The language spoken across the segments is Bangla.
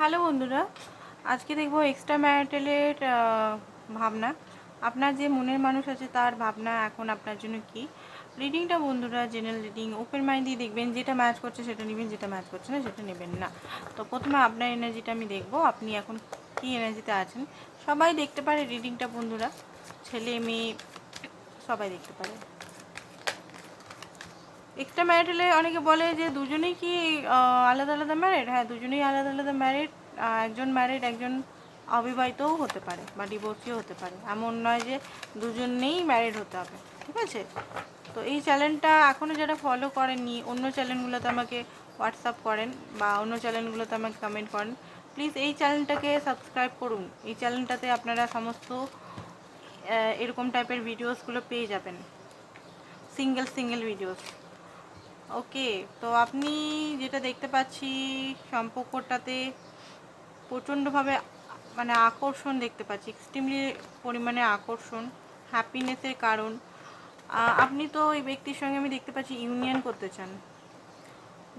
হ্যালো বন্ধুরা, আজকে দেখব এক্সট্রা ম্যারিটালের ভাবনা। আপনার যে মনের মানুষ আছে তার ভাবনা এখন আপনার জন্য কি। রিডিংটা বন্ধুরা জেনারেল রিডিং, ওপেন মাইন্ড দিয়ে দেখবেন, যেটা ম্যাচ করছে সেটা নেবেন, যেটা ম্যাচ করছে না সেটা নেবেন না। তো প্রথমে আপনার এনার্জিটা আমি দেখব, আপনি এখন কি এনার্জিতে আছেন। সবাই দেখতে পারে রিডিংটা বন্ধুরা, ছেলে মেয়ে সবাই দেখতে পারে। এক্সট্রা ম্যারিটালে অনেকে বলে যে দুজনেই কি আলাদা আলাদা ম্যারিড। হ্যাঁ, দুজনেই আলাদা আলাদা ম্যারিড। একজন ম্যারিড, একজন অবিবাহিতও হতে পারে বা ডিভোর্সিও হতে পারে, এমন নয় যে দুজনেই ম্যারিড হতে হবে, ঠিক আছে। তো এই চ্যানেলটা এখনও যারা ফলো করেননি, অন্য চ্যানেলগুলোতে আমাকে হোয়াটসঅ্যাপ করেন বা অন্য চ্যানেলগুলোতে আমাকে কমেন্ট করেন, প্লিজ এই চ্যানেলটাকে সাবস্ক্রাইব করুন। এই চ্যানেলটাতে আপনারা সমস্ত এরকম টাইপের ভিডিওসগুলো পেয়ে যাবেন, সিঙ্গেল ভিডিওস। ওকে, তো আপনি যেটা দেখতে পাচ্ছি সম্পর্কটাতে প্রচণ্ডভাবে মানে আকর্ষণ দেখতে পাচ্ছি, এক্সট্রিমলি পরিমাণে আকর্ষণ, হ্যাপিনেসের কারণ। আপনি তো এই ব্যক্তির সঙ্গে আমি দেখতে পাচ্ছি ইউনিয়ন করতে চান।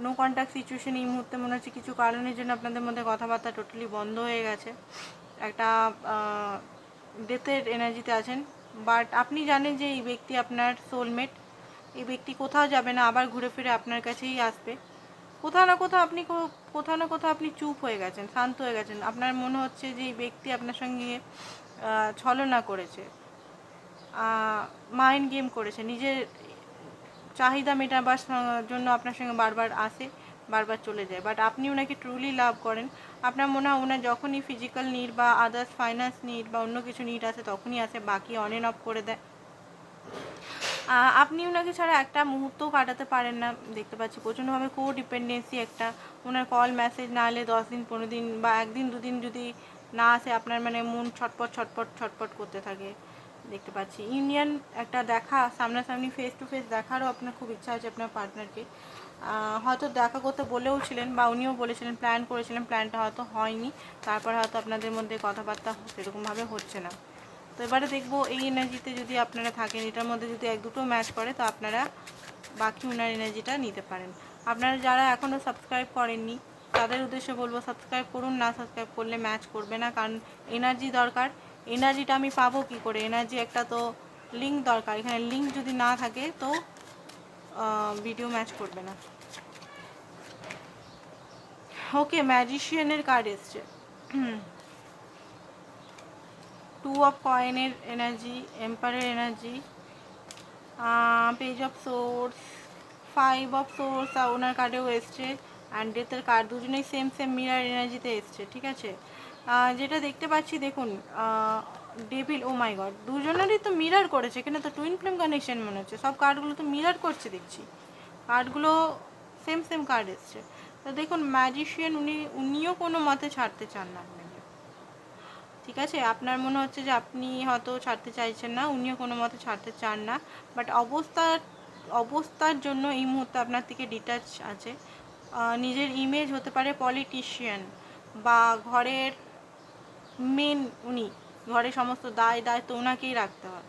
নো কন্ট্যাক্ট সিচুয়েশন এই মুহূর্তে মনে হচ্ছে কিছু কারণের জন্য আপনাদের মধ্যে কথাবার্তা টোটালি বন্ধ হয়ে গেছে, একটা ডেথের এনার্জিতে আছেন। বাট আপনি জানেন যে এই ব্যক্তি আপনার সোলমেট, এই ব্যক্তি কোথাও যাবে না, আবার ঘুরে ফিরে আপনার কাছেই আসবে। কোথাও না কোথাও আপনি চুপ হয়ে গেছেন, শান্ত হয়ে গেছেন। আপনার মনে হচ্ছে যে এই ব্যক্তি আপনার সঙ্গে ছলনা করেছে, মাইন্ড গেম করেছে, নিজের চাহিদা মেটাবার জন্য আপনার সঙ্গে বারবার আসে, বারবার চলে যায়। বাট আপনি ওনাকে ট্রুলি লাভ করেন। আপনার মনে হয় ওনার যখনই ফিজিক্যাল নিড বা আদার্স ফাইন্যান্স নিড বা অন্য কিছু নিড আসে তখনই আসে, বাকি অন অ্যান্ড অফ করে দেয়। আপনি ওনাকে ছাড়া একটা মুহূর্তও কাটাতে পারেন না দেখতে পাচ্ছি, প্রচণ্ডভাবে ডিপেন্ডেন্সি একটা। ওনার কল মেসেজ না এলে 10 দিন 15 দিন বা একদিন দুদিন যদি না আসে, আপনার মানে মন ছটপট করতে থাকে দেখতে পাচ্ছি। ইউনিয়ন একটা দেখা, সামনাসামনি ফেস টু ফেস দেখারও আপনার খুব ইচ্ছা আছে আপনার পার্টনারকে। হয়তো দেখা করতে বলেও ছিলেন বা উনিও বলেছিলেন, প্ল্যান করেছিলেন, প্ল্যানটা হয়তো হয়নি, তারপর হয়তো আপনাদের মধ্যে কথাবার্তা সেরকমভাবে হচ্ছে না। তো এবারে দেখবো এই এনার্জিতে যদি আপনারা থাকেন, এটার মধ্যে যদি এক দুটো ম্যাচ করে তো আপনারা বাকি ওনার এনার্জিটা নিতে পারেন। আপনারা যারা এখনও সাবস্ক্রাইব করেননি তাদের উদ্দেশ্যে বলবো সাবস্ক্রাইব করুন, না সাবস্ক্রাইব করলে ম্যাচ করবে না, কারণ এনার্জি দরকার। এনার্জিটা আমি পাবো কি করে? এনার্জি একটা তো লিঙ্ক দরকার, এখানে লিঙ্ক যদি না থাকে তো ভিডিও ম্যাচ করবে না। ওকে, ম্যাজিশিয়ানের কার্ড এসছে, 2 অফ কয়েনের এনার্জি, এম্পায়ারের energy, page of swords, 5 of swords ওনার কার্ডেও এসছে, অ্যান্ড ডেথের কার্ড, দুজনেই সেম মিরার এনার্জিতে এসছে, ঠিক আছে। যেটা দেখতে পাচ্ছি দেখুন, ডেভিল, ও মাই গড, দুজনেরই তো মিরার করেছে এখানে, তো টুইন ফ্লেম কানেকশন মনে হচ্ছে, সব কার্ডগুলো তো মিরার করছে দেখছি, কার্ডগুলো সেম কার্ড এসছে। তো দেখুন ম্যাজিশিয়ান উনিও কোনো মতে ছাড়তে চান না আপনাকে, ঠিক আছে। আপনার মনে হচ্ছে যে আপনি হয়তো ছাড়তে চাইছেন না, উনিও কোনো মতে ছাড়তে চান না, বাট অবস্থার জন্য এই মুহূর্তে আপনার থেকে ডিটাচ আছে। নিজের ইমেজ হতে পারে পলিটিশিয়ান বা ঘরের মেন, উনি ঘরের সমস্ত দায়িত্ব ওনাকেই রাখতে হয়,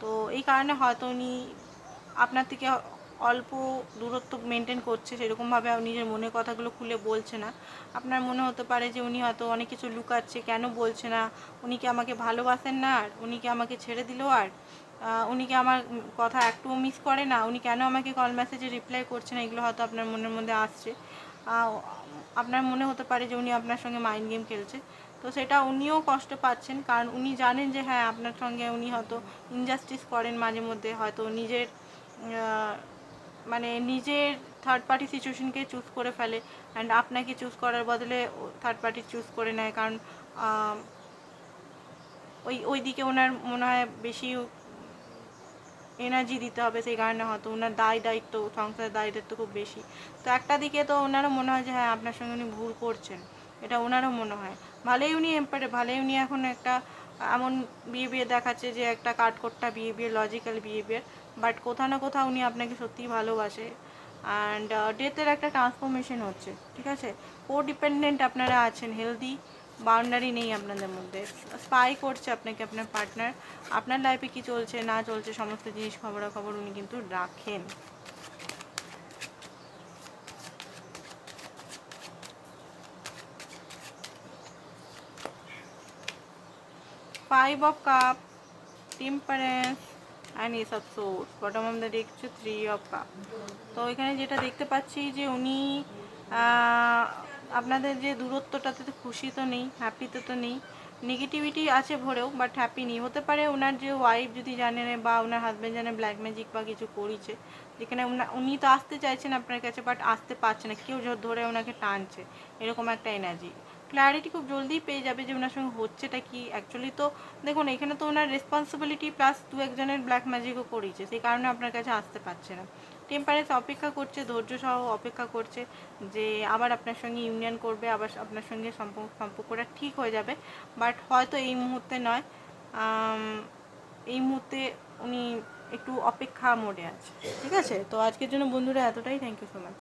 তো এই কারণে হয়তো উনি আপনার থেকে অল্প দূরত্ব মেনটেন করছে, সেরকমভাবে নিজের মনের কথাগুলো খুলে বলছে না। আপনার মনে হতে পারে যে উনি হয়তো অনেক কিছু লুকাচ্ছে, কেন বলছে না, উনি কি আমাকে ভালোবাসেন না, আর উনি কি আমাকে ছেড়ে দিল, আর উনি কি আমার কথা একটুও মিস করে না, উনি কেন আমাকে কল মেসেজে রিপ্লাই করছে না, এগুলো হয়তো আপনার মনের মধ্যে আসছে। আপনার মনে হতে পারে যে উনি আপনার সঙ্গে মাইন্ড গেম খেলছে, তো সেটা উনিও কষ্ট পাচ্ছেন, কারণ উনি জানেন যে হ্যাঁ আপনার সঙ্গে উনি হয়তো ইনজাস্টিস করেন মাঝে মধ্যে, হয়তো নিজের মানে নিজের থার্ড পার্টি সিচুয়েশনকে চুজ করে ফেলে, অ্যান্ড আপনাকে চুজ করার বদলে থার্ড পার্টি চুজ করে নেয়, কারণ ওই দিকে ওনার মনে হয় বেশি এনার্জি দিতে হবে, সেই কারণে হয়তো ওনার দায়িত্ব, সংসারের দায়িত্ব খুব বেশি। তো একটা দিকে তো ওনারও মনে হয় যে হ্যাঁ আপনার সঙ্গে উনি ভুল করছেন, এটা ওনারও মনে হয়। ভালোই উনি এখন একটা এমন বিহেভিয়ার দেখাচ্ছে যে একটা কাঠখোট্টা বিহেভিয়ার, লজিক্যাল বিহেভিয়ার, বাট কোথাও না কোথাও উনি আপনাকে সত্যিই ভালোবাসে। অ্যান্ড ডেথের একটা ট্রান্সফরমেশন হচ্ছে, ঠিক আছে। ডিপেন্ডেন্ট আপনারা আছেন, হেলদি বাউন্ডারি নেই আপনাদের মধ্যে, স্পাই করছে আপনাকে আপনার পার্টনার, আপনার লাইফে কি চলছে না চলছে সমস্ত জিনিস খবরাখবর উনি কিন্তু রাখেন। Five of cup, temperance and S of swords. Bottom of the deck হচ্ছে থ্রি অফ কাপ। তো এখানে যেটা দেখতে পাচ্ছি যে উনি আপনাদের যে দূরত্বটাতে তো খুশি তো নেই, হ্যাপিতে তো নেই, নেগেটিভিটি আছে ভরেও, বাট হ্যাপি নেই। হতে পারে ওনার যে ওয়াইফ যদি জানে বা ওনার হাজব্যান্ড জানে ব্ল্যাক ম্যাজিক বা কিছু করেছে, যেখানে উনি তো আসতে চাইছেন আপনার কাছে, বাট আসতে পারছে না, কেউ ধরে ওনাকে টানছে, এরকম একটা এনার্জি। ক্ল্যারিটি খুব জলদি পেয়ে যাবে যে ওনার সঙ্গে হচ্ছেটা কি অ্যাকচুয়ালি। তো দেখুন এখানে তো ওনার রেসপন্সিবিলিটি প্লাস দু একজনের ব্ল্যাক ম্যাজিকও করেছে, সেই কারণে আপনার কাছে আসতে পারছে না। টেম্পারেন্স অপেক্ষা করছে, ধৈর্য সহ অপেক্ষা করছে যে আবার আপনার সঙ্গে ইউনিয়ন করবে, আবার আপনার সঙ্গে সম্পর্কটা ঠিক হয়ে যাবে, বাট হয়তো এই মুহূর্তে নয়। এই মুহূর্তে উনি একটু অপেক্ষা মোডে আছে। ঠিক আছে, তো আজকের জন্য বন্ধুরা এতটাই। Thank you so much.